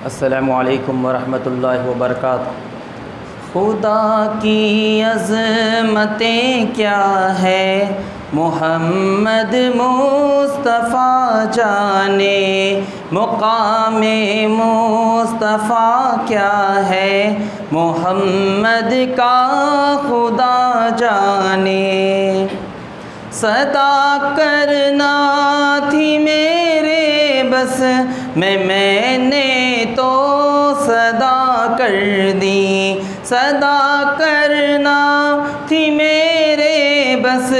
السلام علیکم ورحمۃ اللہ وبرکاتہ۔ خدا کی عظمتیں کیا ہے، محمد مصطفیٰ جانے، مقام مصطفیٰ کیا ہے، محمد کا خدا جانے۔ صدا کرنا تھی میرے بس میں نے تو صدا کر دی، صدا کرنا تھی میرے بس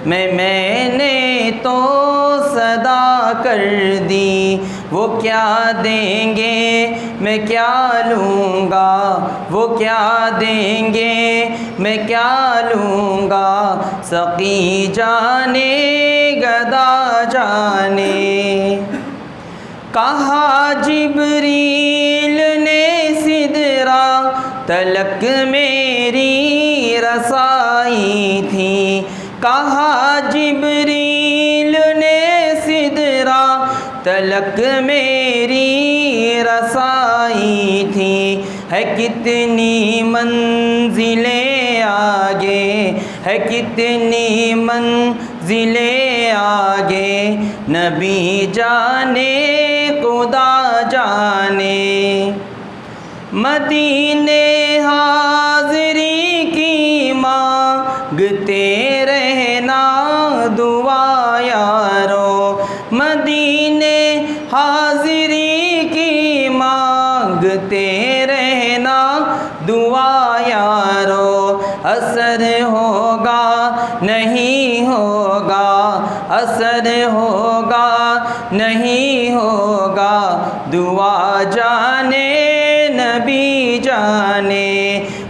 میں نے تو صدا کر دی۔ وہ کیا دیں گے میں کیا لوں گا، وہ کیا دیں گے میں کیا لوں گا، سقی جانے گدا جانے۔ کہا جبریل نے سدرا تلک میری رسائی تھی، کہا جبریل نے سدرا تلک میری رسائی تھی۔ ہے کتنی منزلیں آگے، ہے کتنی منزلیں آگے، نبی جانے خدا جانے۔ مدینے حاضری کی مانگتے رہنا دعا یارو، مدینے حاضری کی مانگتے رہنا دعا یارو۔ اثر ہوگا نہیں ہوگا، اثر ہوگا نہیں ہوگا، دعا جانے نبی جانے۔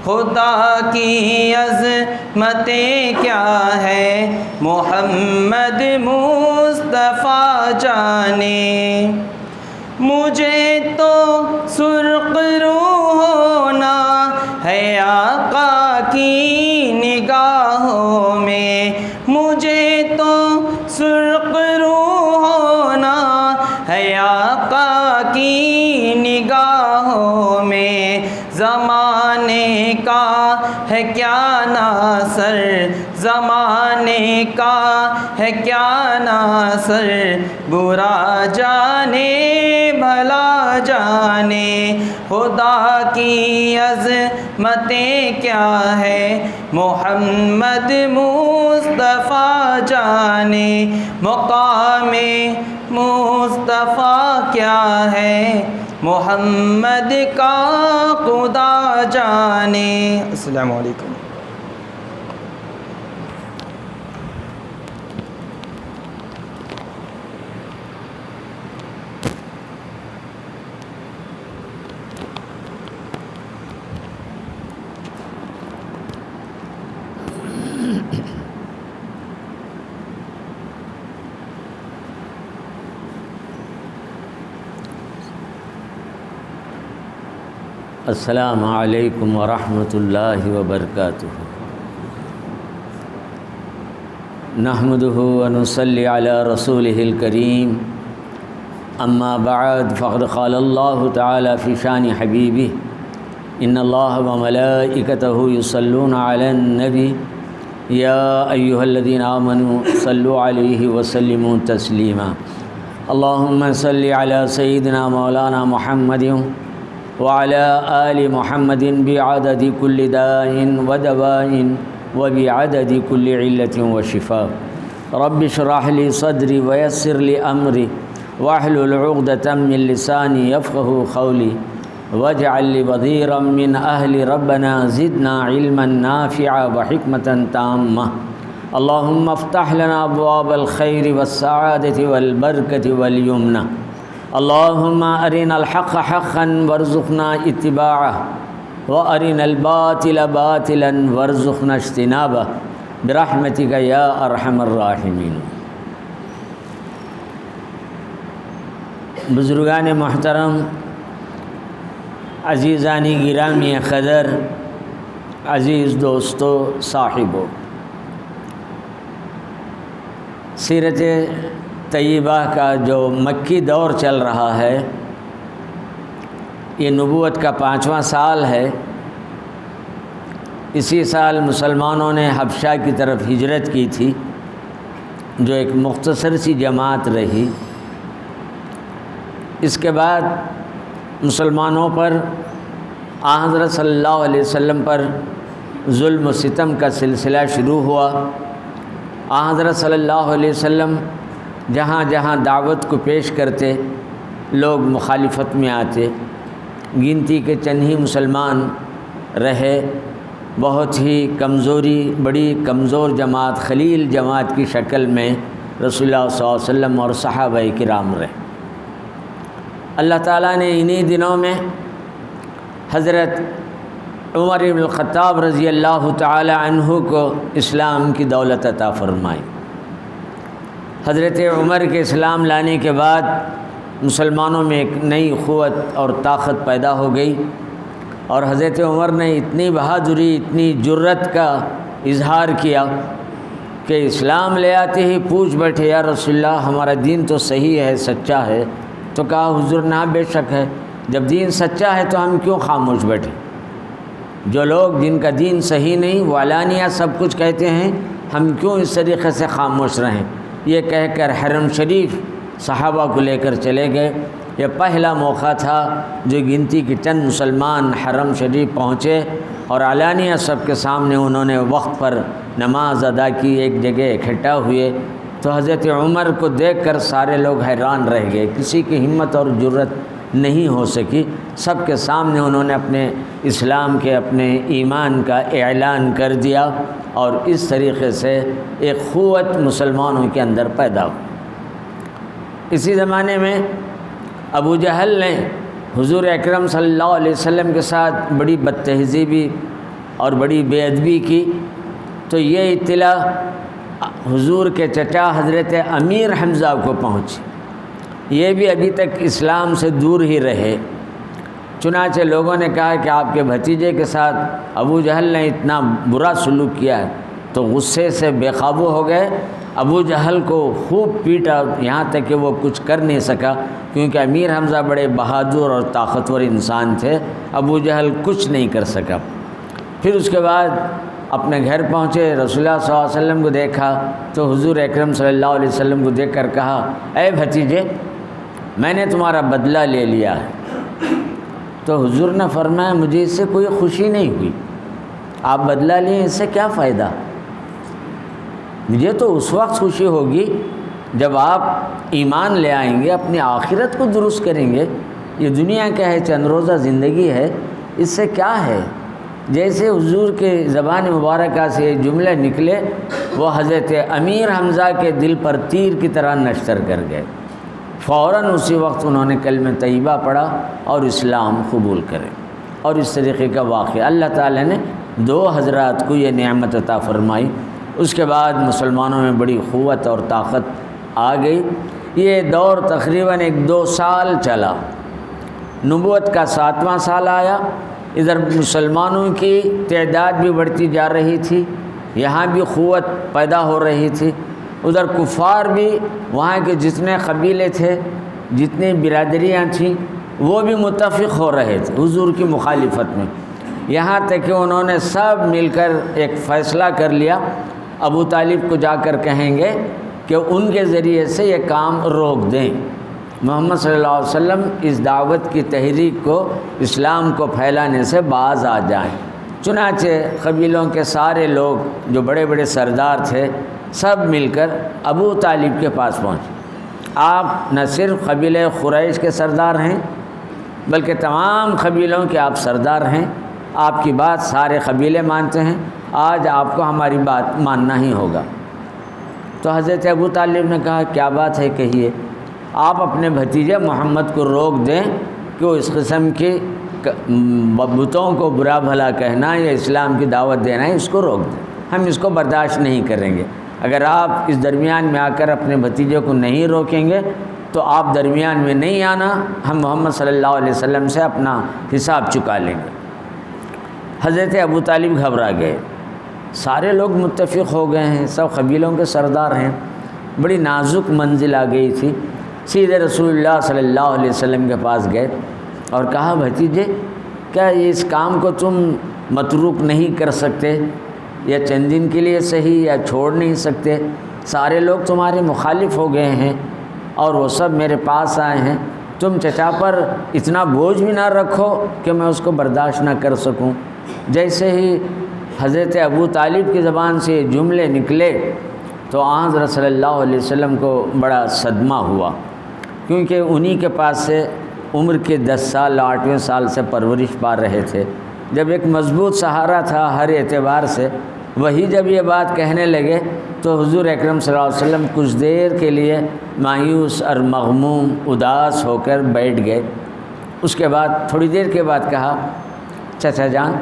خدا کی عظمتیں کیا ہے، محمد مصطفیٰ جانے۔ مجھے تو سرخ روح ہونا ہے آقا کی نگاہوں میں، مجھے تو سرخ روح ہونا ہے آقا کی نگاہوں میں۔ زمانے کا ہے کیا ناصر، زمانے کا ہے کیا ناصر، برا جانے بھلا جانے۔ خدا کی عظمتیں کیا ہے، محمد مصطفیٰ جانے، مقام مصطفیٰ کیا ہے، محمد کا خدا جانے۔ السلام علیکم۔ السلام علیکم ورحمۃ اللہ وبرکاتہ۔ نحمده ونصلی علی رسولہ الکریم، اما بعد فقد قال اللہ تعالی فی شان حبیبہ ان اللہ وملائکتہ یصلون علی النبی یا ایہا الذین آمنوا صلوا علیہ وسلموا تسلیما۔ اللہم صلی علی سیدنا مولانا محمد وعلى آل محمد بعدد كل داء ودواء وبعدد كل علة وشفاء۔ رب اشرح لي صدري ويسر لي أمري واحلل عقدة من لساني يفقهوا قولي واجعل لي وزيرا من أهل ربنا زدنا علما نافعا وحكمة تامة۔ اللهم افتح لنا أبواب الخير والسعادة والبركة واليمنى، اللهم أرنا الحق حقا وارزقنا اتباعه وأرنا الباطل باطلا وارزقنا اجتنابه برحمتك يا أرحم الراحمين۔ بزرگان محترم، عزیزانی گرامی قدر، عزیز دوستو، صاحبو، سیرت طیبہ کا جو مکی دور چل رہا ہے، یہ نبوت کا 5واں سال ہے۔ اسی سال مسلمانوں نے حبشہ کی طرف ہجرت کی تھی، جو ایک مختصر سی جماعت رہی۔ اس کے بعد مسلمانوں پر حضرت صلی اللہ علیہ وسلم پر ظلم و ستم کا سلسلہ شروع ہوا۔ حضرت صلی اللہ علیہ وسلم جہاں جہاں دعوت کو پیش کرتے، لوگ مخالفت میں آتے۔ گنتی کے چند ہی مسلمان رہے، بہت ہی بڑی کمزور جماعت، خلیل جماعت کی شکل میں رسول اللہ صلی اللہ علیہ وسلم اور صحابہ کرام رہے۔ اللہ تعالیٰ نے انہی دنوں میں حضرت عمر بن الخطاب رضی اللہ تعالی عنہ کو اسلام کی دولت عطا فرمائی۔ حضرت عمر کے اسلام لانے کے بعد مسلمانوں میں ایک نئی قوت اور طاقت پیدا ہو گئی، اور حضرت عمر نے اتنی بہادری، اتنی جرت کا اظہار کیا کہ اسلام لے آتے ہی پوچھ بیٹھے، یا رسول اللہ ہمارا دین تو صحیح ہے، سچا ہے۔ تو کہا حضور نہ، بے شک ہے، جب دین سچا ہے تو ہم کیوں خاموش بیٹھے؟ جو لوگ جن کا دین صحیح نہیں وہ علانیہ سب کچھ کہتے ہیں، ہم کیوں اس طریقے سے خاموش رہیں؟ یہ کہہ کر حرم شریف صحابہ کو لے کر چلے گئے۔ یہ پہلا موقع تھا جو گنتی کے چند مسلمان حرم شریف پہنچے اور علانیہ سب کے سامنے انہوں نے وقت پر نماز ادا کی، ایک جگہ اکٹھا ہوئے۔ تو حضرت عمر کو دیکھ کر سارے لوگ حیران رہ گئے، کسی کی ہمت اور جرت نہیں ہو سکی۔ سب کے سامنے انہوں نے اپنے اسلام کے، اپنے ایمان کا اعلان کر دیا، اور اس طریقے سے ایک قوت مسلمانوں کے اندر پیدا ہوئی۔ اسی زمانے میں ابو جہل نے حضور اکرم صلی اللہ علیہ وسلم کے ساتھ بڑی بد تہذیبی اور بڑی بے ادبی کی، تو یہ اطلاع حضور کے چچا حضرت امیر حمزہ کو پہنچی۔ یہ بھی ابھی تک اسلام سے دور ہی رہے۔ چنانچہ لوگوں نے کہا کہ آپ کے بھتیجے کے ساتھ ابو جہل نے اتنا برا سلوک کیا ہے، تو غصے سے بے قابو ہو گئے، ابو جہل کو خوب پیٹا، یہاں تک کہ وہ کچھ کر نہیں سکا، کیونکہ امیر حمزہ بڑے بہادر اور طاقتور انسان تھے، ابو جہل کچھ نہیں کر سکا۔ پھر اس کے بعد اپنے گھر پہنچے، رسول اللہ صلی اللہ علیہ وسلم کو دیکھا تو حضور اکرم صلی اللہ علیہ وسلم کو دیکھ کر کہا، اے بھتیجے، میں نے تمہارا بدلہ لے لیا ہے۔ تو حضور نے فرمایا، مجھے اس سے کوئی خوشی نہیں ہوئی، آپ بدلہ لیں، اس سے کیا فائدہ؟ مجھے تو اس وقت خوشی ہوگی جب آپ ایمان لے آئیں گے، اپنی آخرت کو درست کریں گے۔ یہ دنیا کیا ہے، چند روزہ زندگی ہے، اس سے کیا ہے؟ جیسے حضور کے زبان مبارکہ سے یہ جملے نکلے، وہ حضرت امیر حمزہ کے دل پر تیر کی طرح نشتر کر گئے۔ فوراً اسی وقت انہوں نے کلمہ طیبہ پڑھا اور اسلام قبول کرے۔ اور اس طریقے کا واقعہ اللہ تعالی نے دو حضرات کو یہ نعمت عطا فرمائی۔ اس کے بعد مسلمانوں میں بڑی قوت اور طاقت آ گئی۔ یہ دور تقریباً 1-2 سال چلا۔ نبوت کا 7واں سال آیا، ادھر مسلمانوں کی تعداد بھی بڑھتی جا رہی تھی، یہاں بھی قوت پیدا ہو رہی تھی، ادھر کفار بھی، وہاں کے جتنے قبیلے تھے، جتنی برادریاں تھیں، وہ بھی متفق ہو رہے تھے حضور کی مخالفت میں۔ یہاں تک کہ انہوں نے سب مل کر ایک فیصلہ کر لیا، ابو طالب کو جا کر کہیں گے کہ ان کے ذریعے سے یہ کام روک دیں، محمد صلی اللہ علیہ وسلم اس دعوت کی تحریک کو، اسلام کو پھیلانے سے باز آ جائیں۔ چنانچہ قبیلوں کے سارے لوگ جو بڑے بڑے سردار تھے، سب مل کر ابو طالب کے پاس پہنچے۔ آپ نہ صرف قبیلہ قریش کے سردار ہیں، بلکہ تمام قبیلوں کے آپ سردار ہیں، آپ کی بات سارے قبیلے مانتے ہیں، آج آپ کو ہماری بات ماننا ہی ہوگا۔ تو حضرت ابو طالب نے کہا، کیا بات ہے، کہیے۔ آپ اپنے بھتیجے محمد کو روک دیں کہ وہ اس قسم کی بتوں کو برا بھلا کہنا یا اسلام کی دعوت دینا ہے، اس کو روک دیں، ہم اس کو برداشت نہیں کریں گے۔ اگر آپ اس درمیان میں آ کر اپنے بھتیجے کو نہیں روکیں گے تو آپ درمیان میں نہیں آنا، ہم محمد صلی اللہ علیہ وسلم سے اپنا حساب چکا لیں گے۔ حضرت ابو طالب گھبرا گئے، سارے لوگ متفق ہو گئے ہیں، سب قبیلوں کے سردار ہیں، بڑی نازک منزل آ گئی تھی۔ سیدھے رسول اللہ صلی اللہ علیہ وسلم کے پاس گئے، اور کہا بھتیجے کیا اس کام کو تم متروک نہیں کر سکتے، یا چند دن کے لیے صحیح یا چھوڑ نہیں سکتے؟ سارے لوگ تمہارے مخالف ہو گئے ہیں اور وہ سب میرے پاس آئے ہیں، تم چچا پر اتنا بوجھ بھی نہ رکھو کہ میں اس کو برداشت نہ کر سکوں۔ جیسے ہی حضرت ابو طالب کی زبان سے یہ جملے نکلے تو آن حضرت صلی اللہ علیہ وسلم کو بڑا صدمہ ہوا، کیونکہ انہی کے پاس سے عمر کے 10 سال 8ویں سال سے پرورش پا رہے تھے، جب ایک مضبوط سہارا تھا ہر اعتبار سے، وہی جب یہ بات کہنے لگے تو حضور اکرم صلی اللہ علیہ وسلم کچھ دیر کے لیے مایوس اور مغموم اداس ہو کر بیٹھ گئے۔ اس کے بعد تھوڑی دیر کے بعد کہا چچا جان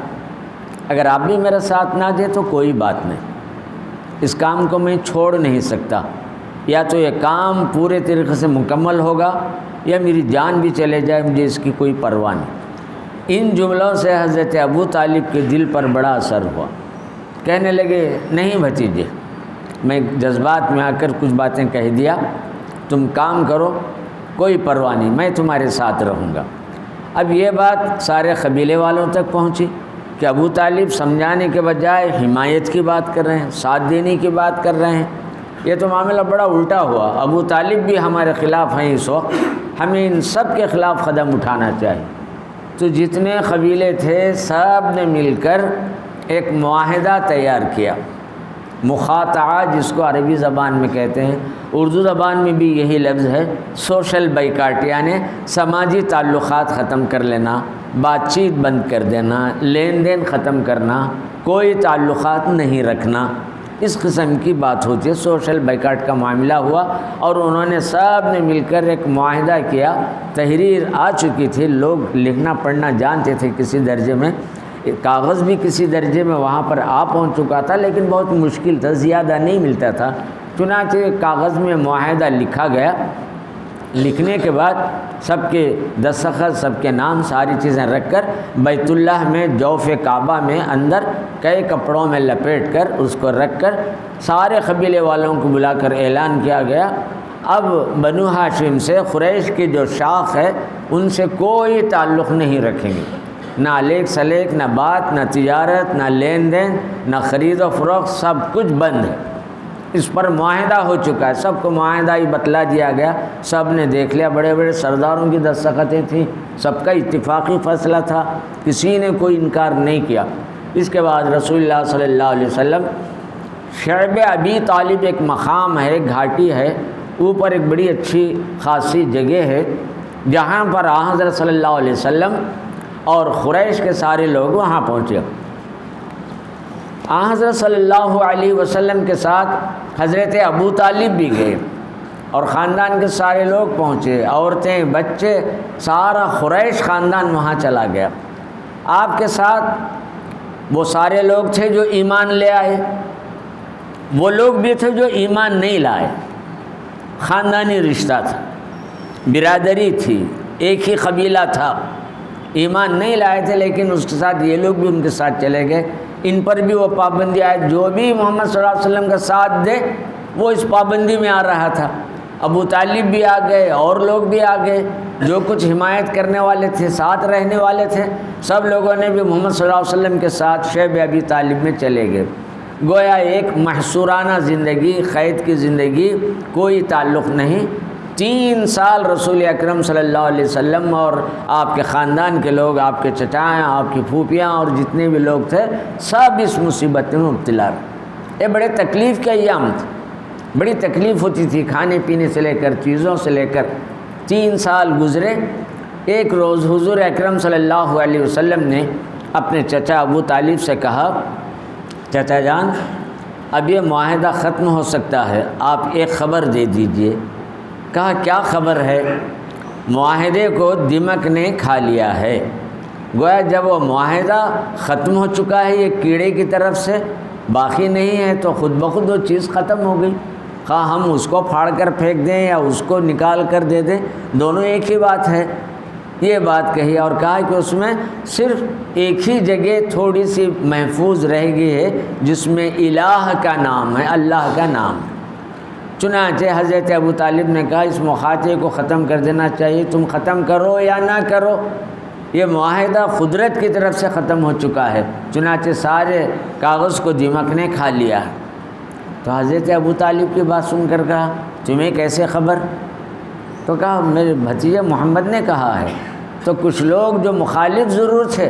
اگر آپ بھی میرا ساتھ نہ دیں تو کوئی بات نہیں، اس کام کو میں چھوڑ نہیں سکتا، یا تو یہ کام پورے طریقے سے مکمل ہوگا یا میری جان بھی چلے جائے، مجھے اس کی کوئی پرواہ نہیں۔ ان جملوں سے حضرت ابو طالب کے دل پر بڑا اثر ہوا، کہنے لگے نہیں بھتیجے، میں جذبات میں آ کر کچھ باتیں کہہ دیا، تم کام کرو، کوئی پرواہ نہیں، میں تمہارے ساتھ رہوں گا۔ اب یہ بات سارے قبیلے والوں تک پہنچی کہ ابو طالب سمجھانے کے بجائے حمایت کی بات کر رہے ہیں، ساتھ دینے کی بات کر رہے ہیں، یہ تو معاملہ بڑا الٹا ہوا، ابو طالب بھی ہمارے خلاف ہیں اس وقت، ہمیں ان سب کے خلاف قدم اٹھانا چاہیے۔ تو جتنے قبیلے تھے سب نے مل کر ایک معاہدہ تیار کیا، مخاطعہ جس کو عربی زبان میں کہتے ہیں، اردو زبان میں بھی یہی لفظ ہے، سوشل بائیکاٹ، یعنی سماجی تعلقات ختم کر لینا، بات چیت بند کر دینا، لین دین ختم کرنا، کوئی تعلقات نہیں رکھنا، اس قسم کی بات ہوتی ہے۔ سوشل بائیکاٹ کا معاملہ ہوا اور انہوں نے سب نے مل کر ایک معاہدہ کیا، تحریر آ چکی تھی، لوگ لکھنا پڑھنا جانتے تھے کسی درجے میں، کاغذ بھی کسی درجے میں وہاں پر آ پہنچ چکا تھا، لیکن بہت مشکل تھا، زیادہ نہیں ملتا تھا، چنانچہ کاغذ میں معاہدہ لکھا گیا۔ لکھنے کے بعد سب کے دستخط، سب کے نام، ساری چیزیں رکھ کر بیت اللہ میں جوف کعبہ میں اندر کئی کپڑوں میں لپیٹ کر اس کو رکھ کر سارے قبیلے والوں کو بلا کر اعلان کیا گیا، اب بنو ہاشم سے، قریش کی جو شاخ ہے ان سے کوئی تعلق نہیں رکھیں گے، نہ الیک سلیک، نہ بات، نہ تجارت، نہ لین دین، نہ خرید و فروخت، سب کچھ بند ہے۔ اس پر معاہدہ ہو چکا ہے، سب کو معاہدہ ہی بتلا دیا گیا، سب نے دیکھ لیا، بڑے بڑے سرداروں کی دستخطیں تھیں، سب کا اتفاقی فیصلہ تھا، کسی نے کوئی انکار نہیں کیا۔ اس کے بعد رسول اللہ صلی اللہ علیہ وسلم، شعب ابی طالب ایک مقام ہے، گھاٹی ہے، اوپر ایک بڑی اچھی خاصی جگہ ہے، جہاں پر حضرت صلی اللہ علیہ وسلم اور قریش کے سارے لوگ وہاں پہنچے۔ حضرت صلی اللہ علیہ وسلم کے ساتھ حضرت ابو طالب بھی گئے اور خاندان کے سارے لوگ پہنچے، عورتیں، بچے، سارا قریش خاندان وہاں چلا گیا۔ آپ کے ساتھ وہ سارے لوگ تھے جو ایمان لے آئے، وہ لوگ بھی تھے جو ایمان نہیں لائے، خاندانی رشتہ تھا، برادری تھی، ایک ہی قبیلہ تھا، ایمان نہیں لائے تھے، لیکن اس کے ساتھ یہ لوگ بھی ان کے ساتھ چلے گئے۔ ان پر بھی وہ پابندی آئے، جو بھی محمد صلی اللہ علیہ وسلم کا ساتھ دے وہ اس پابندی میں آ رہا تھا۔ ابو طالب بھی آ گئے اور لوگ بھی آ گئے، جو کچھ حمایت کرنے والے تھے، ساتھ رہنے والے تھے، سب لوگوں نے بھی محمد صلی اللہ علیہ وسلم کے ساتھ شعب ابی طالب میں چلے گئے۔ گویا ایک محصورانہ زندگی، قید کی زندگی، کوئی تعلق نہیں۔ 3 سال رسول اکرم صلی اللہ علیہ وسلم اور آپ کے خاندان کے لوگ، آپ کے چچائیں، آپ کی پھوپھیاں اور جتنے بھی لوگ تھے، سب اس مصیبت میں مبتلا رہے۔ یہ بڑے تکلیف کے ایام تھے، بڑی تکلیف ہوتی تھی، کھانے پینے سے لے کر، چیزوں سے لے کر۔ 3 سال گزرے۔ ایک روز حضور اکرم صلی اللہ علیہ وسلم نے اپنے چچا ابو طالب سے کہا، چچا جان اب یہ معاہدہ ختم ہو سکتا ہے، آپ ایک خبر دے دیجئے۔ کہا کیا خبر ہے؟ معاہدے کو دمک نے کھا لیا ہے۔ گویا جب وہ معاہدہ ختم ہو چکا ہے، یہ کیڑے کی طرف سے باقی نہیں ہے، تو خود بخود وہ چیز ختم ہو گئی۔ خواہ ہم اس کو پھاڑ کر پھینک دیں یا اس کو نکال کر دے دیں، دونوں ایک ہی بات ہے۔ یہ بات کہی اور کہا کہ اس میں صرف ایک ہی جگہ تھوڑی سی محفوظ رہ گئی ہے، جس میں الہ کا نام ہے، اللہ کا نام ہے۔ چنانچہ حضرت ابو طالب نے کہا اس مخاطے کو ختم کر دینا چاہیے، تم ختم کرو یا نہ کرو، یہ معاہدہ قدرت کی طرف سے ختم ہو چکا ہے، چنانچہ سارے کاغذ کو دیمک نے کھا لیا۔ تو حضرت ابو طالب کی بات سن کر کہا تمہیں کیسے خبر؟ تو کہا میرے بھتیجے محمد نے کہا ہے۔ تو کچھ لوگ جو مخالف ضرور تھے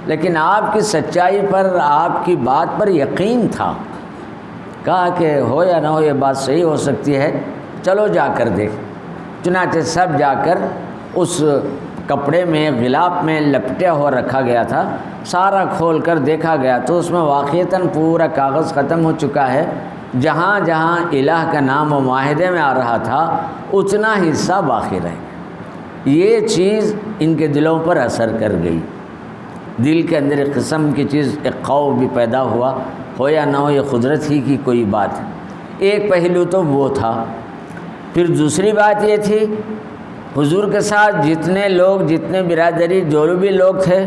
لیکن آپ کی سچائی پر، آپ کی بات پر یقین تھا، کہا کہ ہو یا نہ ہو یہ بات صحیح ہو سکتی ہے، چلو جا کر دیکھ۔ چنانچہ سب جا کر اس کپڑے میں، غلاف میں لپٹا ہوا رکھا گیا تھا، سارا کھول کر دیکھا گیا تو اس میں واقعتاً پورا کاغذ ختم ہو چکا ہے۔ جہاں جہاں الہ کا نام و معاہدے میں آ رہا تھا اتنا حصہ باقی رہ گیا۔ یہ چیز ان کے دلوں پر اثر کر گئی، دل کے اندر ایک قسم کی چیز، ایک خوف بھی پیدا ہوا، ہو یا نہ ہو یہ قدرت ہی کی کوئی بات ہے۔ ایک پہلو تو وہ تھا۔ پھر دوسری بات یہ تھی حضور کے ساتھ جتنے لوگ، جتنے برادری، جو بھی لوگ تھے،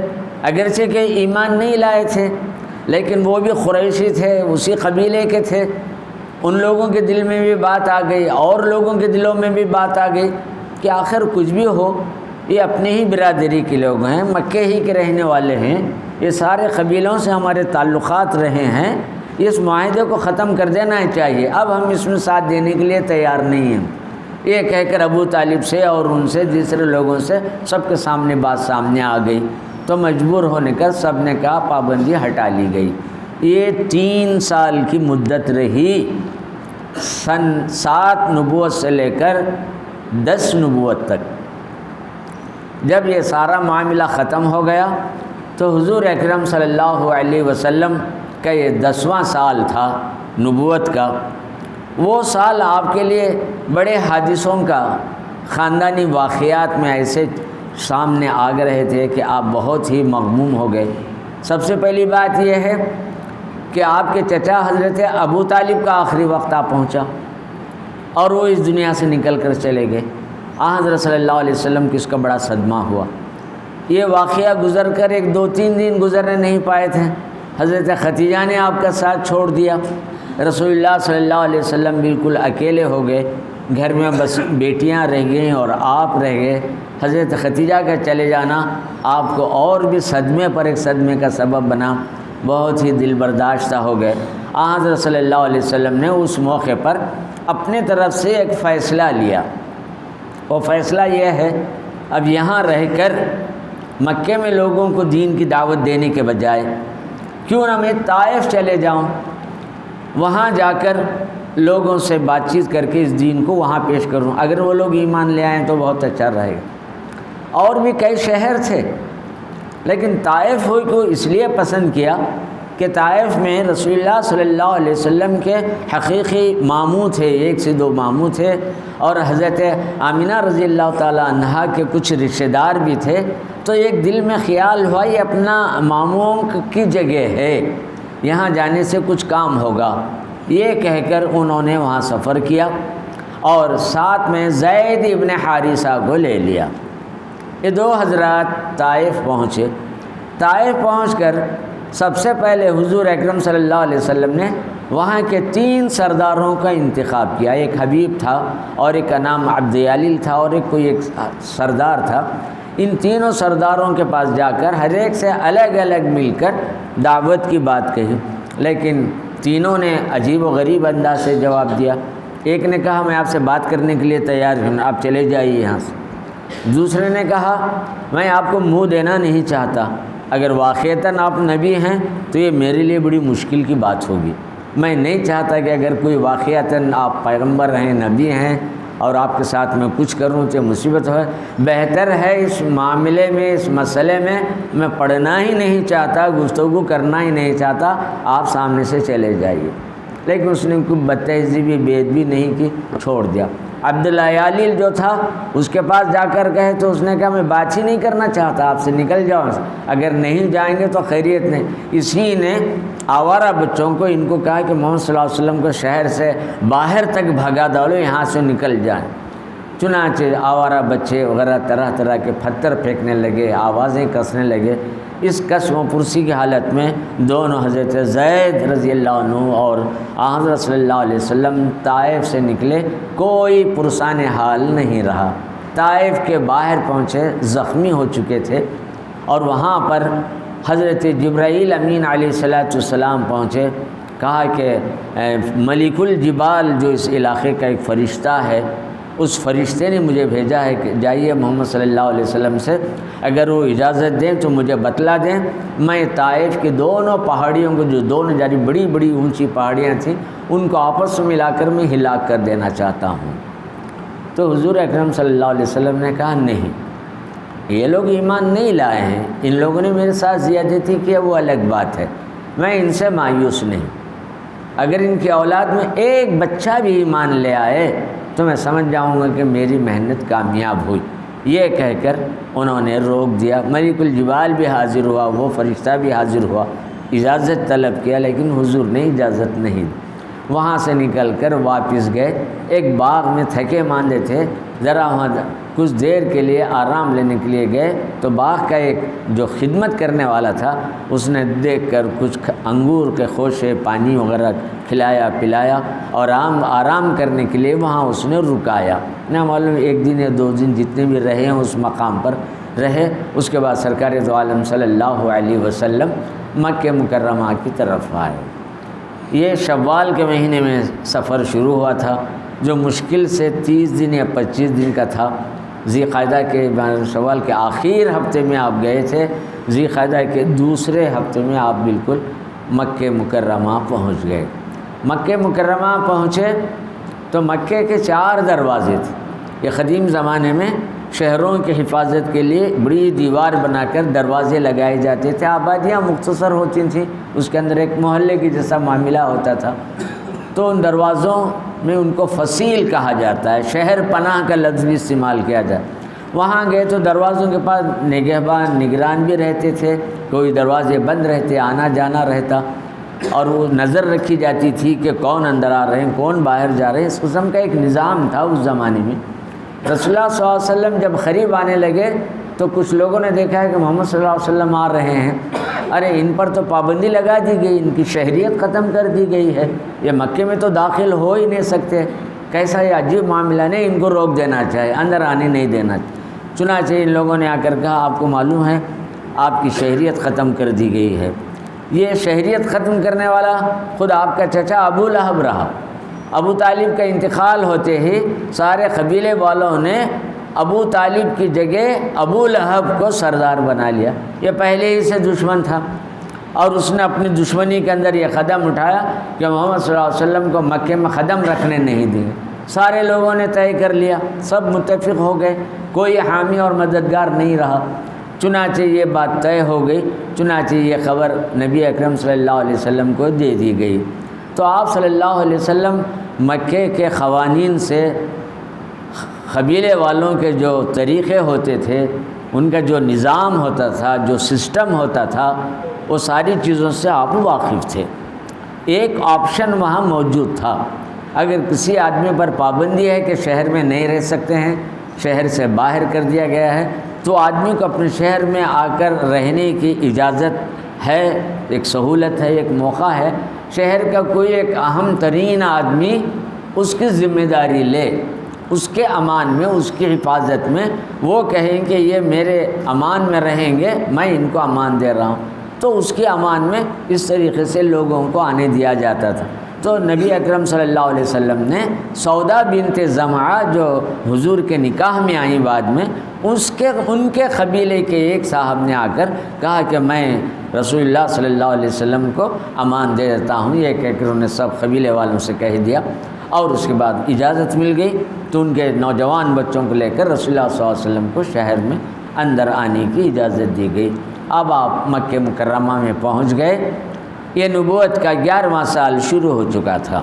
اگرچہ کہ ایمان نہیں لائے تھے لیکن وہ بھی قریشی تھے، اسی قبیلے کے تھے، ان لوگوں کے دل میں بھی بات آ گئی اور لوگوں کے دلوں میں بھی بات آ گئی کہ آخر کچھ بھی ہو یہ اپنے ہی برادری کے لوگ ہیں، مکے ہی کے رہنے والے ہیں، یہ سارے قبیلوں سے ہمارے تعلقات رہے ہیں، اس معاہدے کو ختم کر دینا چاہیے، اب ہم اس میں ساتھ دینے کے لیے تیار نہیں ہیں۔ یہ کہہ کر ابو طالب سے اور ان سے دوسرے لوگوں سے سب کے سامنے بات سامنے آ گئی، تو مجبور ہونے کر سب نے کہا پابندی ہٹا لی گئی۔ یہ 3 سال کی مدت رہی، سن 7 نبوت سے لے کر 10 نبوت تک۔ جب یہ سارا معاملہ ختم ہو گیا تو حضور اکرم صلی اللہ علیہ وسلم کا یہ 10واں سال تھا نبوت کا۔ وہ سال آپ کے لیے بڑے حادثوں کا، خاندانی واقعات میں ایسے سامنے آ رہے تھے کہ آپ بہت ہی مغموم ہو گئے۔ سب سے پہلی بات یہ ہے کہ آپ کے چچا حضرت ابو طالب کا آخری وقت آ پہنچا اور وہ اس دنیا سے نکل کر چلے گئے۔ حضرت صلی اللہ علیہ وسلم کی اس کا بڑا صدمہ ہوا۔ یہ واقعہ گزر کر 1-2-3 دن گزرنے نہیں پائے تھے، حضرت خدیجہ نے آپ کا ساتھ چھوڑ دیا، رسول اللہ صلی اللہ علیہ وسلم بالکل اکیلے ہو گئے، گھر میں بس بیٹیاں رہ گئیں اور آپ رہ گئے۔ حضرت خدیجہ کا چلے جانا آپ کو اور بھی صدمے پر ایک صدمے کا سبب بنا، بہت ہی دل برداشتہ ہو گئے۔ حضرت صلی اللہ علیہ وسلم نے اس موقع پر اپنے طرف سے ایک فیصلہ لیا، وہ فیصلہ یہ ہے اب یہاں رہ کر مکے میں لوگوں کو دین کی دعوت دینے کے بجائے کیوں نہ میں طائف چلے جاؤں، وہاں جا کر لوگوں سے بات چیت کر کے اس دین کو وہاں پیش کروں، اگر وہ لوگ ایمان لے آئیں تو بہت اچھا رہے گا۔ اور بھی کئی شہر تھے لیکن طائف کو اس لیے پسند کیا کہ طائف میں رسول اللہ صلی اللہ علیہ وسلم کے حقیقی ماموں تھے، 1 سے 2 ماموں تھے، اور حضرت آمینہ رضی اللہ تعالیٰ عنہا کے کچھ رشتہ دار بھی تھے۔ تو ایک دل میں خیال ہوا یہ اپنا ماموں کی جگہ ہے، یہاں جانے سے کچھ کام ہوگا، یہ کہہ کر انہوں نے وہاں سفر کیا اور ساتھ میں زید ابن حارثہ کو لے لیا۔ یہ 2 حضرات طائف پہنچے۔ طائف پہنچ کر سب سے پہلے حضور اکرم صلی اللہ علیہ وسلم نے وہاں کے 3 سرداروں کا انتخاب کیا، ایک حبیب تھا اور ایک کا نام عبد علیل تھا اور ایک سردار تھا۔ ان تینوں سرداروں کے پاس جا کر ہر ایک سے الگ الگ مل کر دعوت کی بات کہی، لیکن تینوں نے عجیب و غریب انداز سے جواب دیا۔ ایک نے کہا میں آپ سے بات کرنے کے لیے تیار ہوں، آپ چلے جائیے یہاں سے۔ دوسرے نے کہا میں آپ کو منہ دینا نہیں چاہتا، اگر واقعتاً آپ نبی ہیں تو یہ میرے لیے بڑی مشکل کی بات ہوگی، میں نہیں چاہتا کہ اگر کوئی واقعتاً آپ پیغمبر ہیں، نبی ہیں اور آپ کے ساتھ میں کچھ کروں تو مصیبت ہے، بہتر ہے اس معاملے میں، اس مسئلے میں پڑھنا ہی نہیں چاہتا، گفتگو کرنا ہی نہیں چاہتا، آپ سامنے سے چلے جائیے۔ لیکن اس نے کوئی بدتہذیبی بے ادبی نہیں کی، چھوڑ دیا۔ عبد علیل جو تھا اس کے پاس جا کر کہے تو اس نے کہا میں بات ہی نہیں کرنا چاہتا آپ سے، نکل جاؤ، اگر نہیں جائیں گے تو خیریت نہیں۔ اسی نے آوارہ بچوں کو ان کو کہا کہ محمد صلی اللہ علیہ وسلم کو شہر سے باہر تک بھگا ڈالو، یہاں سے نکل جائیں۔ چنانچہ آوارہ بچے وغیرہ طرح طرح کے پتھر پھینکنے لگے، آوازیں کسنے لگے۔ اس قسم و پرسی کی حالت میں دونوں حضرت زید رضی اللہ عنہ اور حضرت صلی اللہ علیہ وسلم طائف سے نکلے، کوئی پرسان حال نہیں رہا۔ طائف کے باہر پہنچے، زخمی ہو چکے تھے، اور وہاں پر حضرت جبرائیل امین علیہ الصلاۃ والسلام پہنچے. کہا کہ ملک الجبال جو اس علاقے کا ایک فرشتہ ہے، اس فرشتے نے مجھے بھیجا ہے کہ جائیے محمد صلی اللہ علیہ وسلم سے، اگر وہ اجازت دیں تو مجھے بتلا دیں، میں طائف کی دونوں پہاڑیوں کو، جو دونوں جاری بڑی بڑی اونچی پہاڑیاں تھیں، ان کو آپس میں ملا کر میں ہلاک کر دینا چاہتا ہوں. تو حضور اکرم صلی اللہ علیہ وسلم نے کہا نہیں، یہ لوگ ایمان نہیں لائے ہیں، ان لوگوں نے میرے ساتھ زیادتی کی، وہ الگ بات ہے، میں ان سے مایوس نہیں. اگر ان کی اولاد میں ایک بچہ بھی ایمان لے آئے تو میں سمجھ جاؤں گا کہ میری محنت کامیاب ہوئی. یہ کہہ کر انہوں نے روک دیا. ملک الجبال بھی حاضر ہوا، وہ فرشتہ بھی حاضر ہوا، اجازت طلب کیا، لیکن حضور نے اجازت نہیں دی. وہاں سے نکل کر واپس گئے. ایک باغ میں تھکے ماندے تھے، ذرا وہاں کچھ دیر کے لیے آرام لینے کے لیے گئے تو باغ کا ایک جو خدمت کرنے والا تھا اس نے دیکھ کر کچھ انگور کے خوشے، پانی وغیرہ کھلایا پلایا اور آرام کرنے کے لیے وہاں اس نے رکایا. نہ معلوم ایک دن یا 2 دن جتنے بھی رہے ہیں اس مقام پر رہے. اس کے بعد سرکار دو عالم صلی اللہ علیہ وسلم مکہ مکرمہ کی طرف آئے. یہ شوال کے مہینے میں سفر شروع ہوا تھا، جو مشکل سے 30 دن یا 25 دن کا تھا. ذی قعدہ کے شوال کے آخر ہفتے میں آپ گئے تھے، ذی قعدہ کے دوسرے ہفتے میں آپ بالکل مکہ مکرمہ پہنچ گئے. مکہ مکرمہ پہنچے تو مکے کے 4 دروازے تھے. یہ قدیم زمانے میں شہروں کی حفاظت کے لیے بڑی دیوار بنا کر دروازے لگائے جاتے تھے. آبادیاں مختصر ہوتی تھیں، اس کے اندر ایک محلے کی جیسا معاملہ ہوتا تھا. تو ان دروازوں میں ان کو فصیل کہا جاتا ہے، شہر پناہ کا لفظ بھی استعمال کیا جاتا ہے. وہاں گئے تو دروازوں کے پاس نگہبان نگران بھی رہتے تھے، کوئی دروازے بند رہتے، آنا جانا رہتا، اور وہ نظر رکھی جاتی تھی کہ کون اندر آ رہے ہیں، کون باہر جا رہے ہیں. اس قسم کا ایک نظام تھا اس زمانے میں. رسول اللہ صلی اللہ علیہ وسلم جب قریب آنے لگے تو کچھ لوگوں نے دیکھا ہے کہ محمد صلی اللہ علیہ وسلم آ رہے ہیں، ارے ان پر تو پابندی لگا دی گئی، ان کی شہریت ختم کر دی گئی ہے، یہ مکے میں تو داخل ہو ہی نہیں سکتے. کیسا یہ عجیب معاملہ، نہیں ان کو روک دینا چاہیے، اندر آنے نہیں دینا. چنانچہ ان لوگوں نے آ کر کہا آپ کو معلوم ہے آپ کی شہریت ختم کر دی گئی ہے. یہ شہریت ختم کرنے والا خود آپ کا چچا ابو لہب رہا. ابو طالب کا انتقال ہوتے ہی سارے قبیلے والوں نے ابو طالب کی جگہ ابو لہب کو سردار بنا لیا. یہ پہلے ہی سے دشمن تھا اور اس نے اپنی دشمنی کے اندر یہ قدم اٹھایا کہ محمد صلی اللہ علیہ وسلم کو مکے میں قدم رکھنے نہیں دیں. سارے لوگوں نے طے کر لیا، سب متفق ہو گئے، کوئی حامی اور مددگار نہیں رہا. چنانچہ یہ بات طے ہو گئی. چنانچہ یہ خبر نبی اکرم صلی اللہ علیہ وسلم کو دے دی گئی. تو آپ صلی اللہ علیہ وسلم مکے کے قوانین سے، قبیلے والوں کے جو طریقے ہوتے تھے، ان کا جو نظام ہوتا تھا، جو سسٹم ہوتا تھا، وہ ساری چیزوں سے آپ واقف تھے. ایک آپشن وہاں موجود تھا. اگر کسی آدمی پر پابندی ہے کہ شہر میں نہیں رہ سکتے ہیں، شہر سے باہر کر دیا گیا ہے، تو آدمی کو اپنے شہر میں آ کر رہنے کی اجازت ہے، ایک سہولت ہے، ایک موقع ہے. شہر کا کوئی ایک اہم ترین آدمی اس کی ذمہ داری لے، اس کے امان میں، اس کی حفاظت میں، وہ کہیں کہ یہ میرے امان میں رہیں گے، میں ان کو امان دے رہا ہوں، تو اس کے امان میں اس طریقے سے لوگوں کو آنے دیا جاتا تھا. تو نبی اکرم صلی اللہ علیہ وسلم نے سودا بنت زمعہ جو حضور کے نکاح میں آئیں بعد میں، ان کے قبیلے کے ایک صاحب نے آ کر کہا کہ میں رسول اللہ صلی اللہ علیہ وسلم کو امان دے دیتا ہوں. یہ کہہ کر انہوں نے سب قبیلے والوں سے کہہ دیا اور اس کے بعد اجازت مل گئی. تو ان کے نوجوان بچوں کو لے کر رسول اللہ صلی اللہ علیہ وسلم کو شہر میں اندر آنے کی اجازت دی گئی. اب آپ مکہ مکرمہ میں پہنچ گئے. یہ نبوت کا 11واں سال شروع ہو چکا تھا.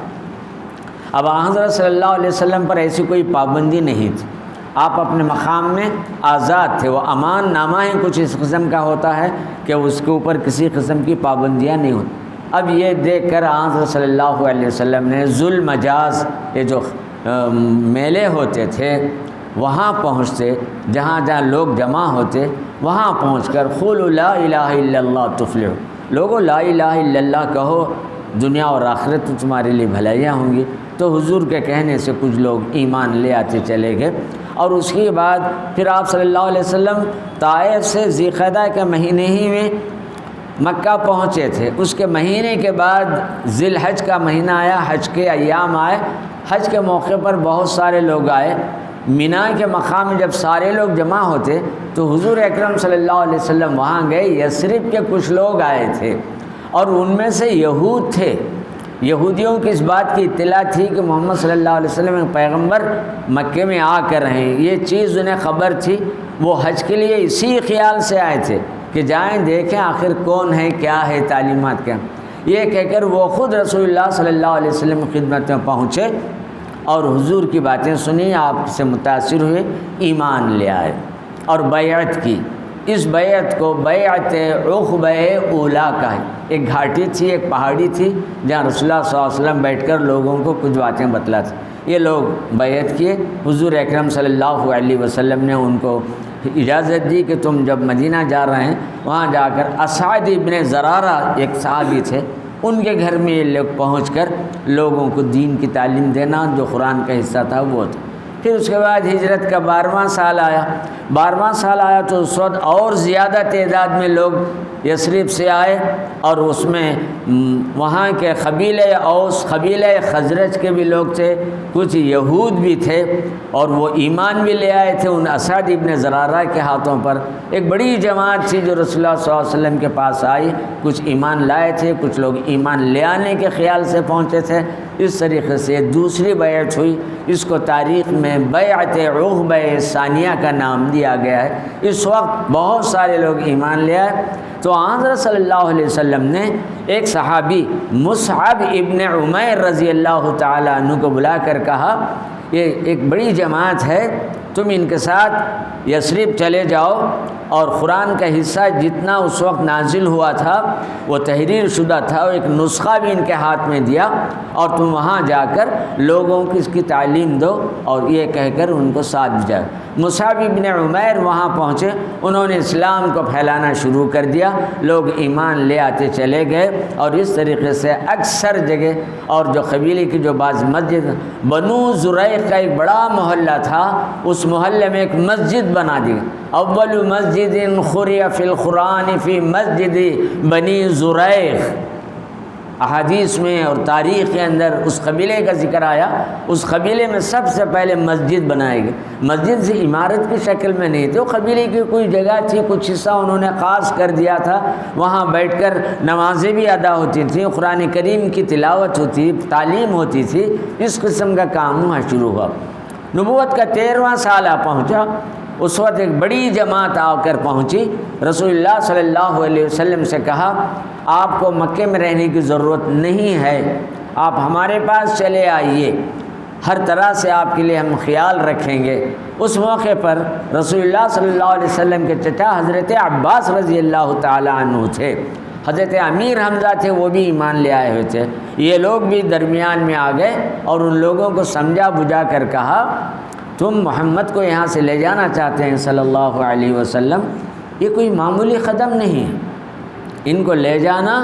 اب حضرت صلی اللہ علیہ وسلم پر ایسی کوئی پابندی نہیں تھی. آپ اپنے مقام میں آزاد تھے. وہ امان نامہ ہی کچھ اس قسم کا ہوتا ہے کہ اس کے اوپر کسی قسم کی پابندیاں نہیں ہوتی. اب یہ دیکھ کر حضرت صلی اللہ علیہ وسلم نے ذوالمجاز، یہ جو میلے ہوتے تھے وہاں پہنچتے، جہاں جہاں لوگ جمع ہوتے وہاں پہنچ کر قولوا لا الہ الا اللہ تفلحوا، لوگوں لا الہ الا اللہ کہو دنیا اور آخرت تو تمہارے لیے بھلائیاں ہوں گی۔ تو حضور کے کہنے سے کچھ لوگ ایمان لے آتے چلے گئے، اور اس کے بعد پھر آپ صلی اللہ علیہ وسلم طائف سے ذی القعدہ کے مہینے ہی میں مکہ پہنچے تھے۔ اس کے مہینے کے بعد ذی الحج کا مہینہ آیا، حج کے ایام آئے۔ حج کے موقع پر بہت سارے لوگ آئے۔ مینا کے مقام میں جب سارے لوگ جمع ہوتے تو حضور اکرم صلی اللہ علیہ وسلم وہاں گئے۔ یثرب کے کچھ لوگ آئے تھے اور ان میں سے یہود تھے۔ یہودیوں کی اس بات کی اطلاع تھی کہ محمد صلی اللہ علیہ وسلم ایک پیغمبر مکے میں آ کر رہے ہیں، یہ چیز انہیں خبر تھی۔ وہ حج کے لیے اسی خیال سے آئے تھے کہ جائیں دیکھیں آخر کون ہے، کیا ہے، تعلیمات کیا۔ یہ کہہ کر وہ خود رسول اللہ صلی اللہ علیہ وسلم کی خدمت میں پہنچے اور حضور کی باتیں سنی، آپ سے متاثر ہوئے، ایمان لے آئے اور بیعت کی۔ اس بیعت کو بیعت عقبہ اولیٰ کا ہے۔ ایک گھاٹی تھی، ایک پہاڑی تھی جہاں رسول اللہ صلی اللہ علیہ وسلم بیٹھ کر لوگوں کو کچھ باتیں بتلاتے۔ یہ لوگ بیعت کیے، حضور اکرم صلی اللہ علیہ وسلم نے ان کو اجازت دی کہ تم جب مدینہ جا رہے ہیں وہاں جا کر اسعد ابن زرارہ ایک صحابی تھے، ان کے گھر میں یہ لوگ پہنچ کر لوگوں کو دین کی تعلیم دینا جو قرآن کا حصہ تھا وہ تھا۔ پھر اس کے بعد ہجرت کا 12واں سال آیا۔ 12واں سال آیا تو اس وقت اور زیادہ تعداد میں لوگ یثرب سے آئے، اور اس میں وہاں کے قبیلہ اوس، قبیلہ خزرج کے بھی لوگ تھے، کچھ یہود بھی تھے، اور وہ ایمان بھی لے آئے تھے ان اسعد ابن زرارہ کے ہاتھوں پر۔ ایک بڑی جماعت تھی جو رسول اللہ صلی اللہ علیہ وسلم کے پاس آئی، کچھ ایمان لائے تھے، کچھ لوگ ایمان لے آنے کے خیال سے پہنچے تھے۔ اس طریقے سے دوسری بیعت ہوئی، اس کو تاریخ میں بیعت عقبہ ثانیہ کا نام دیا گیا ہے۔ اس وقت بہت سارے لوگ ایمان لے آئے تو حضرت صلی اللہ علیہ وسلم نے ایک صحابی مصعب ابن عمیر رضی اللہ تعالیٰ عنہ کو بلا کر کہا، یہ ایک بڑی جماعت ہے، تم ان کے ساتھ یثرب چلے جاؤ، اور قرآن کا حصہ جتنا اس وقت نازل ہوا تھا وہ تحریر شدہ تھا، اور ایک نسخہ بھی ان کے ہاتھ میں دیا، اور تم وہاں جا کر لوگوں کی اس کی تعلیم دو، اور یہ کہہ کر ان کو ساتھ جائے۔ مصعب ابن عمیر وہاں پہنچے، انہوں نے اسلام کو پھیلانا شروع کر دیا، لوگ ایمان لے آتے چلے گئے، اور اس طریقے سے اکثر جگہ، اور جو قبیلے کی جو بعض مسجد بنو زریق کا ایک بڑا محلہ تھا، اس محلے میں ایک مسجد بنا دی۔ اول مسجد خری فی القرآن فی مسجد بنی زریق، احادیث میں اور تاریخ کے اندر اس قبیلے کا ذکر آیا۔ اس قبیلے میں سب سے پہلے مسجد بنائی گئی۔ مسجد سے عمارت کی شکل میں نہیں تھی، وہ قبیلے کی کوئی جگہ تھی، کچھ حصہ انہوں نے خاص کر دیا تھا، وہاں بیٹھ کر نمازیں بھی ادا ہوتی تھیں، قرآن کریم کی تلاوت ہوتی، تعلیم ہوتی تھی۔ اس قسم کا کام وہاں شروع ہوا۔ نبوت کا 13واں سال پہنچا، اس وقت ایک بڑی جماعت آ کر پہنچی۔ رسول اللہ صلی اللہ علیہ وسلم سے کہا، آپ کو مکے میں رہنے کی ضرورت نہیں ہے، آپ ہمارے پاس چلے آئیے، ہر طرح سے آپ کے لیے ہم خیال رکھیں گے۔ اس موقع پر رسول اللہ صلی اللہ علیہ وسلم کے چچا حضرت عباس رضی اللہ تعالیٰ عنہ تھے، حضرت امیر حمزہ تھے، وہ بھی ایمان لے آئے ہوئے تھے۔ یہ لوگ بھی درمیان میں آ گئے اور ان لوگوں کو سمجھا بجھا کر کہا، تم محمد کو یہاں سے لے جانا چاہتے ہیں صلی اللہ علیہ وسلم، یہ کوئی معمولی قدم نہیں ہے، ان کو لے جانا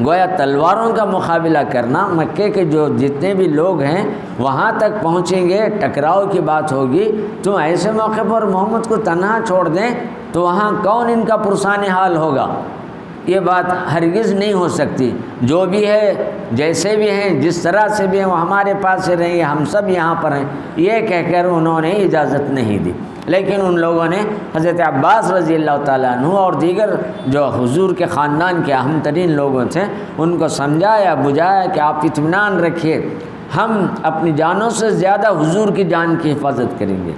گویا تلواروں کا مقابلہ کرنا، مکے کے جو جتنے بھی لوگ ہیں وہاں تک پہنچیں گے، ٹکراؤ کی بات ہوگی، تم ایسے موقع پر محمد کو تنہا چھوڑ دیں تو وہاں کون ان کا پرسان حال ہوگا؟ یہ بات ہرگز نہیں ہو سکتی۔ جو بھی ہے، جیسے بھی ہیں، جس طرح سے بھی ہیں، وہ ہمارے پاس سے رہیں گے، ہم سب یہاں پر ہیں، یہ کہہ کر انہوں نے اجازت نہیں دی۔ لیکن ان لوگوں نے حضرت عباس رضی اللہ تعالیٰ عنہ اور دیگر جو حضور کے خاندان کے اہم ترین لوگوں تھے ان کو سمجھایا بجھایا کہ آپ اطمینان رکھیے، ہم اپنی جانوں سے زیادہ حضور کی جان کی حفاظت کریں گے،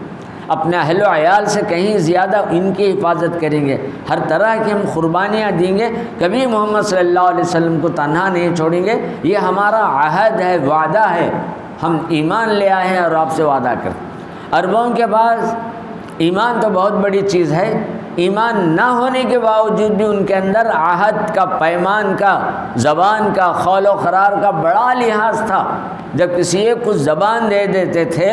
اپنے اہل و عیال سے کہیں زیادہ ان کی حفاظت کریں گے، ہر طرح کی ہم قربانیاں دیں گے، کبھی محمد صلی اللہ علیہ وسلم کو تنہا نہیں چھوڑیں گے، یہ ہمارا عہد ہے، وعدہ ہے، ہم ایمان لے آئے ہیں اور آپ سے وعدہ کریں۔ عربوں کے بعد ایمان تو بہت بڑی چیز ہے، ایمان نہ ہونے کے باوجود بھی ان کے اندر عہد کا، پیمان کا، زبان کا، قول و قرار کا بڑا لحاظ تھا۔ جب کسی ایک کو زبان دے دیتے تھے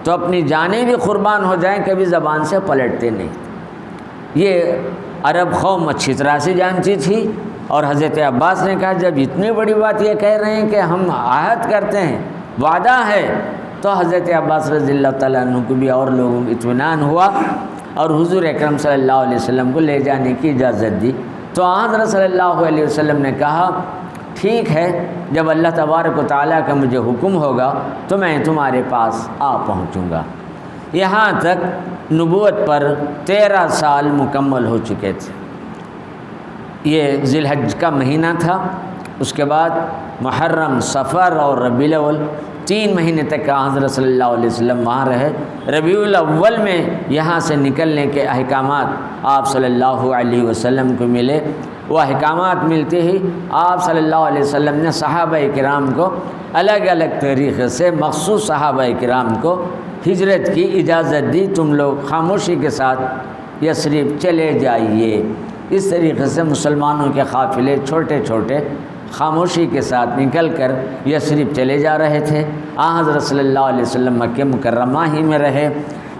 تو اپنی جانیں بھی قربان ہو جائیں، کبھی زبان سے پلٹتے نہیں۔ یہ عرب قوم اچھی طرح سے جانتی تھی اور حضرت عباس نے کہا جب اتنی بڑی بات یہ کہہ رہے ہیں کہ ہم عہد کرتے ہیں، وعدہ ہے، تو حضرت عباس رضی اللہ تعالیٰ عنہ کو بھی اور لوگوں کو اطمینان ہوا اور حضور اکرم صلی اللہ علیہ وسلم کو لے جانے کی اجازت دی۔ تو حضرت صلی اللہ علیہ وسلم نے کہا ٹھیک ہے، جب اللہ تبارک و تعالیٰ کا مجھے حکم ہوگا تو میں تمہارے پاس آ پہنچوں گا۔ یہاں تک نبوت پر 13 سال مکمل ہو چکے تھے۔ یہ ذی الحج کا مہینہ تھا، اس کے بعد محرم، صفر اور ربیع الاول 3 مہینے تک حضرت صلی اللہ علیہ وسلم وہاں رہے۔ ربیع الاول میں یہاں سے نکلنے کے احکامات آپ صلی اللہ علیہ وسلم کو ملے۔ وہ احکامات ملتے ہی آپ صلی اللہ علیہ وسلم نے صحابہ کرام کو الگ الگ طریقے سے مخصوص صحابہ کرام کو ہجرت کی اجازت دی، تم لوگ خاموشی کے ساتھ یثرب چلے جائیے۔ اس طریقے سے مسلمانوں کے قافلے چھوٹے چھوٹے خاموشی کے ساتھ نکل کر یثرب چلے جا رہے تھے۔ حضرت صلی اللہ علیہ وسلم مکہ مکرمہ ہی میں رہے،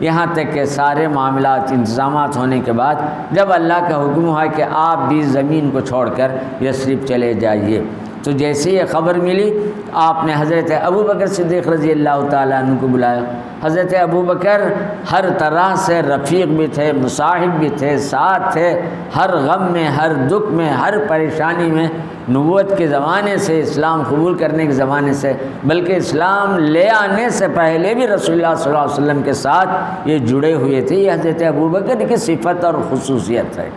یہاں تک کہ سارے معاملات انتظامات ہونے کے بعد جب اللہ کا حکم ہوا کہ آپ بھی زمین کو چھوڑ کر یثرب چلے جائیے، تو جیسے یہ خبر ملی آپ نے حضرت ابوبکر صدیق رضی اللہ تعالیٰ عنہ کو بلایا۔ حضرت ابوبکر ہر طرح سے رفیق بھی تھے، مصاحب بھی تھے، ساتھ تھے، ہر غم میں، ہر دکھ میں، ہر پریشانی میں، نبوت کے زمانے سے، اسلام قبول کرنے کے زمانے سے، بلکہ اسلام لے آنے سے پہلے بھی رسول اللہ صلی اللہ علیہ وسلم کے ساتھ یہ جڑے ہوئے تھے۔ یہ حضرت ابوبکر کی صفت اور خصوصیت ہے،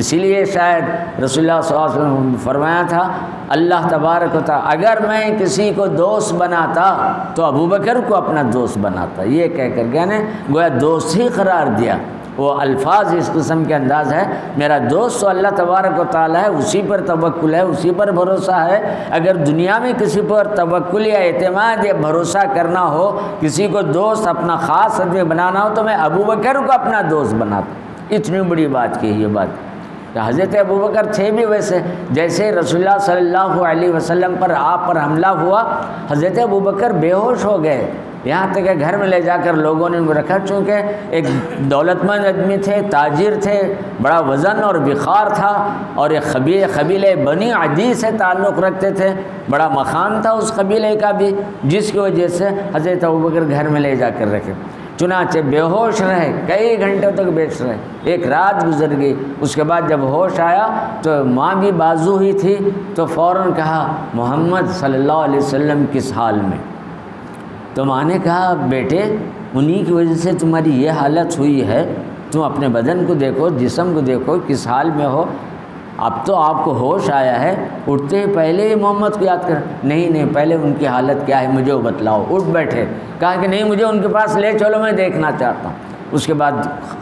اسی لیے شاید رسول اللہ صلی اللہ علیہ وسلم نے فرمایا تھا اللہ تبارک و تعالی اگر میں کسی کو دوست بناتا تو ابوبکر کو اپنا دوست بناتا، یہ کہہ کر کے نے گویا دوست ہی قرار دیا۔ وہ الفاظ اس قسم کے انداز ہے، میرا دوست تو اللہ تبارک و تعالی ہے، اسی پر توکل ہے، اسی پر بھروسہ ہے۔ اگر دنیا میں کسی پر توکل یا اعتماد یا بھروسہ کرنا ہو، کسی کو دوست اپنا خاص آدمی بنانا ہو، تو میں ابوبکر کو اپنا دوست بناتا۔ اتنی بڑی بات کی یہ بات کہ حضرت ابوبکر تھے بھی ویسے، جیسے رسول اللہ صلی اللہ علیہ وسلم پر آپ پر حملہ ہوا، حضرت ابوبکر بے ہوش ہو گئے، یہاں تک کہ گھر میں لے جا کر لوگوں نے ان کو رکھا، چونکہ ایک دولت مند آدمی تھے، تاجر تھے، بڑا وزن اور وقار تھا، اور ایک قبیلے بنی عدی سے تعلق رکھتے تھے، بڑا مقام تھا اس قبیلے کا بھی، جس کی وجہ سے حضرت ابوبکر گھر میں لے جا کر رکھے۔ چنانچہ بے ہوش رہے، کئی گھنٹوں تک بیٹھ رہے، ایک رات گزر گئی، اس کے بعد جب ہوش آیا تو ماں بھی بازو ہی تھی، تو فوراً کہا محمد صلی اللہ علیہ وسلم کس حال میں؟ تو ماں نے کہا بیٹے انہی کی وجہ سے تمہاری یہ حالت ہوئی ہے، تم اپنے بدن کو دیکھو، جسم کو دیکھو کس حال میں ہو، اب تو آپ کو ہوش آیا ہے، اٹھتے ہی پہلے ہی محمد کو یاد کر، نہیں پہلے ان کی حالت کیا ہے مجھے بتلاؤ۔ اٹھ بیٹھے، کہا کہ نہیں مجھے ان کے پاس لے چلو، میں دیکھنا چاہتا ہوں۔ اس کے بعد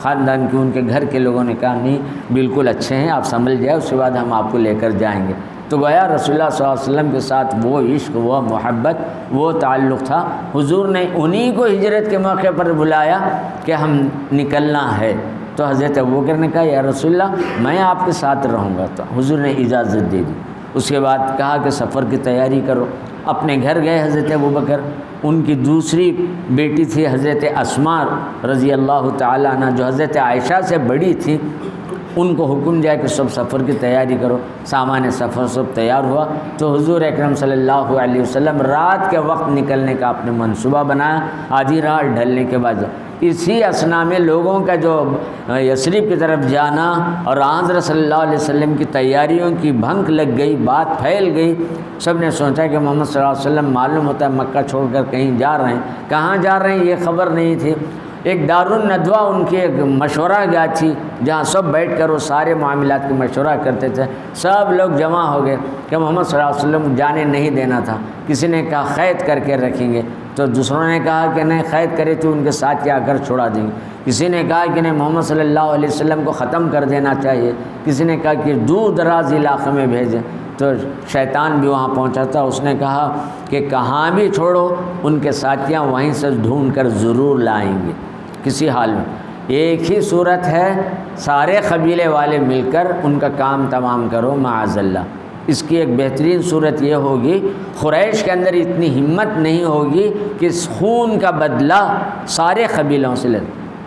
خاندان کے ان کے گھر کے لوگوں نے کہا نہیں بالکل اچھے ہیں، آپ سنبھل جائے، اس کے بعد ہم آپ کو لے کر جائیں گے۔ تو گویا رسول اللہ صلی اللہ علیہ وسلم کے ساتھ وہ عشق، وہ محبت، وہ تعلق تھا۔ حضور نے انہی کو ہجرت کے موقع پر بلایا کہ ہم نکلنا ہے، تو حضرت ابوبکر نے کہا یا رسول اللہ میں آپ کے ساتھ رہوں گا، تو حضور نے اجازت دے دی۔ اس کے بعد کہا کہ سفر کی تیاری کرو، اپنے گھر گئے حضرت ابوبکر۔ ان کی دوسری بیٹی تھی حضرت اسماء رضی اللہ تعالیٰ عنہ، جو حضرت عائشہ سے بڑی تھی، ان کو حکم دیا کہ سب سفر کی تیاری کرو، سامان سفر سب تیار ہوا۔ تو حضور اکرم صلی اللہ علیہ وسلم رات کے وقت نکلنے کا آپ نے منصوبہ بنایا، آدھی رات ڈھلنے کے بعد اسی اسنا میں لوگوں کا جو یثرب کی طرف جانا اور حضرت صلی اللہ علیہ وسلم کی تیاریوں کی بھنک لگ گئی، بات پھیل گئی، سب نے سوچا کہ محمد صلی اللہ علیہ وسلم معلوم ہوتا ہے مکہ چھوڑ کر کہیں جا رہے ہیں، کہاں جا رہے ہیں یہ خبر نہیں تھی۔ ایک دارالندوہ ان کی ایک مشورہ گاہ تھی، جہاں سب بیٹھ کر وہ سارے معاملات کی مشورہ کرتے تھے، سب لوگ جمع ہو گئے کہ محمد صلی اللہ علیہ وسلم جانے نہیں دینا تھا۔ کسی نے کہا قید کر کے رکھیں گے، تو دوسروں نے کہا کہ نہیں قید کرے تو ان کے ساتھ آ کر چھوڑا دیں گے۔ کسی نے کہا کہ نہیں محمد صلی اللہ علیہ وسلم کو ختم کر دینا چاہیے، کسی نے کہا کہ دور دراز علاقے میں بھیجیں۔ تو شیطان بھی وہاں پہنچا تھا، اس نے کہا کہ کہاں بھی چھوڑو ان کے ساتھیاں وہیں سے ڈھونڈ کر ضرور لائیں گے کسی حال میں۔ ایک ہی صورت ہے سارے قبیلے والے مل کر ان کا کام تمام کرو معاذ اللہ۔ اس کی ایک بہترین صورت یہ ہوگی، قریش کے اندر اتنی ہمت نہیں ہوگی کہ اس خون کا بدلہ سارے قبیلوں سے لے۔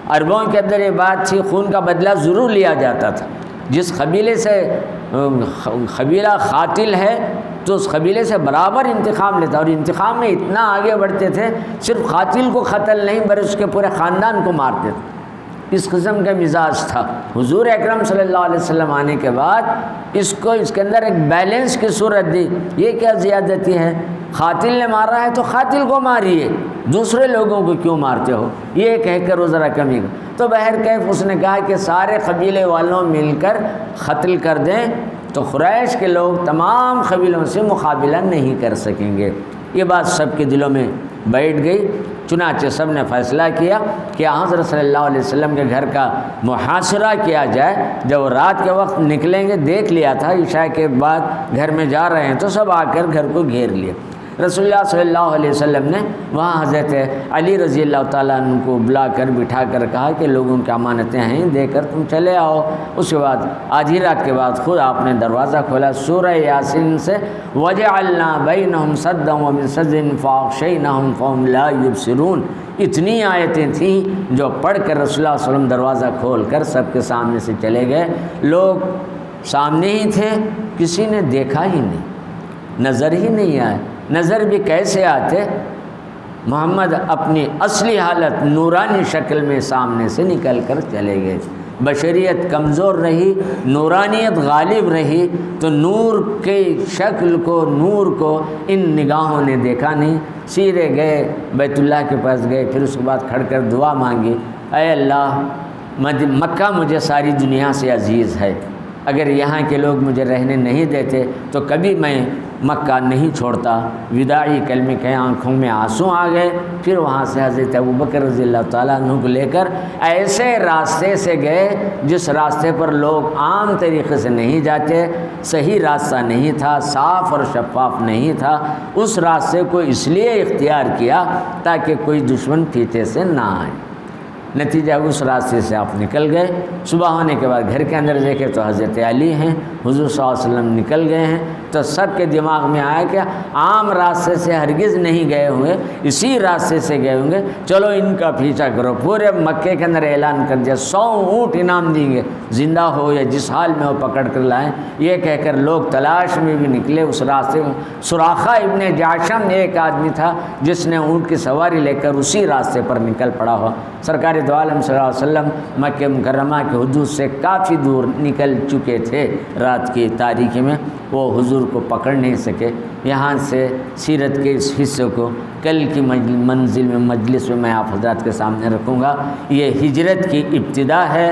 عربوں کے اندر یہ بات تھی خون کا بدلہ ضرور لیا جاتا تھا، جس قبیلے سے قبیلہ قاتل ہے تو اس قبیلے سے برابر انتقام لیتا، اور انتقام میں اتنا آگے بڑھتے تھے، صرف قاتل کو قتل نہیں بلکہ اس کے پورے خاندان کو مارتے تھے۔ اس قسم کا مزاج تھا۔ حضور اکرم صلی اللہ علیہ وسلم آنے کے بعد اس کے اندر ایک بیلنس کی صورت دی۔ یہ کیا زیادتی ہے؟ قاتل نے مارا ہے تو قاتل کو ماریے، دوسرے لوگوں کو کیوں مارتے ہو؟ یہ کہہ کر وہ ذرا کمی کر، تو بہرکیف اس نے کہا کہ سارے قبیلے والوں مل کر قتل کر دیں تو قریش کے لوگ تمام قبیلوں سے مقابلہ نہیں کر سکیں گے۔ یہ بات سب کے دلوں میں بیٹھ گئی۔ چنانچہ سب نے فیصلہ کیا کہ حضرت صلی اللہ علیہ وسلم کے گھر کا محاصرہ کیا جائے۔ جب وہ رات کے وقت نکلیں گے، دیکھ لیا تھا عشاء کے بعد گھر میں جا رہے ہیں، تو سب آ کر گھر کو گھیر لیا۔ رسول اللہ صلی اللہ علیہ وسلم نے وہاں حضرت علی رضی اللہ تعالیٰ عنہ کو بلا کر بٹھا کر کہا کہ لوگوں کی امانتیں ہیں، دے کر تم چلے آؤ۔ اس کے بعد آدھی رات کے بعد خود آپ نے دروازہ کھولا، سورہ یاسین سے وَجَعَلْنَا بَيْنَهُمْ سَدًّا وَمِن سَدٍّ فَأَغْشَيْنَاهُمْ فَهُمْ لَا يُبْصِرُونَ۔ اتنی آیتیں تھیں جو پڑھ کر رسول اللہ صلی اللہ علیہ وسلم دروازہ کھول کر سب کے سامنے سے چلے گئے۔ لوگ سامنے ہی تھے، کسی نے دیکھا ہی نہیں، نظر ہی نہیں آئے۔ نظر بھی کیسے آتے؟ محمد اپنی اصلی حالت نورانی شکل میں سامنے سے نکل کر چلے گئے۔ بشریت کمزور رہی، نورانیت غالب رہی، تو نور کے شکل کو، نور کو ان نگاہوں نے دیکھا نہیں۔ سیدھے گئے بیت اللہ کے پاس گئے، پھر اس کے بعد کھڑ کر دعا مانگی، اے اللہ مکہ مجھے ساری دنیا سے عزیز ہے، اگر یہاں کے لوگ مجھے رہنے نہیں دیتے تو کبھی میں مکہ نہیں چھوڑتا۔ وداعی کلمے کے آنکھوں میں آنسو آ گئے۔ پھر وہاں سے حضرت ابوبکر رضی اللہ تعالیٰ عنہ کو لے کر ایسے راستے سے گئے جس راستے پر لوگ عام طریقے سے نہیں جاتے، صحیح راستہ نہیں تھا، صاف اور شفاف نہیں تھا۔ اس راستے کو اس لیے اختیار کیا تاکہ کوئی دشمن پیچھے سے نہ آئے۔ نتیجہ اس راستے سے آپ نکل گئے۔ صبح ہونے کے بعد گھر کے اندر دیکھے تو حضرت علی ہیں، حضور صلی اللہ علیہ وسلم نکل گئے ہیں، تو سب کے دماغ میں آیا کہ عام راستے سے ہرگز نہیں گئے ہوئے، اسی راستے سے گئے ہوں گے، چلو ان کا پیچھا کرو۔ پورے مکے کے اندر اعلان کر دیا 100 اونٹ انعام دیں گے، زندہ ہو یا جس حال میں ہو پکڑ کر لائیں۔ یہ کہہ کر لوگ تلاش میں بھی نکلے اس راستے میں۔ سراقہ ابن جاشم ایک آدمی تھا جس نے اونٹ کی سواری لے کر اسی راستے پر نکل پڑا ہوا۔ سرکار دو عالم صلی اللہ علیہ وسلم مکہ مکرمہ کے حدود سے کافی دور نکل چکے تھے، رات کی تاریکی میں وہ حضور کو پکڑ نہیں سکے۔ یہاں سے سیرت کے اس حصے کو کل کی مجلس میں آپ حضرات کے سامنے رکھوں گا۔ یہ ہجرت کی ابتدا ہے،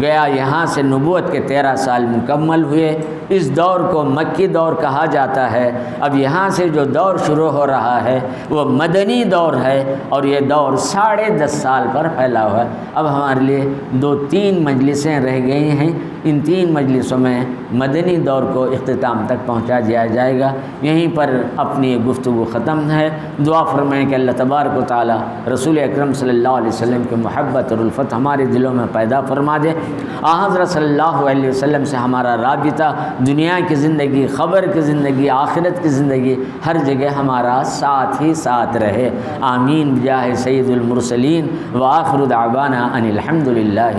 گیا یہاں سے نبوت کے 13 سال مکمل ہوئے۔ اس دور کو مکی دور کہا جاتا ہے۔ اب یہاں سے جو دور شروع ہو رہا ہے وہ مدنی دور ہے، اور یہ دور 10.5 سال پر پھیلا ہوا ہے۔ اب ہمارے لیے 2-3 مجلسیں رہ گئی ہیں، ان 3 مجلسوں میں مدنی دور کو اختتام تک پہنچا دیا جائے گا۔ یہیں پر اپنی یہ گفتگو ختم ہے۔ دعا فرمائیں کہ اللہ تبارک و تعالی رسول اکرم صلی اللہ علیہ وسلم کی محبت اور الفت ہمارے دلوں میں پیدا فرما دے۔ حضرت صلی اللہ علیہ وسلم سے ہمارا رابطہ دنیا کی زندگی، خبر کی زندگی، آخرت کی زندگی، ہر جگہ ہمارا ساتھ ہی ساتھ رہے۔ آمین بجاہ سید المرسلین وآخر دعوانا ان الحمد للہ۔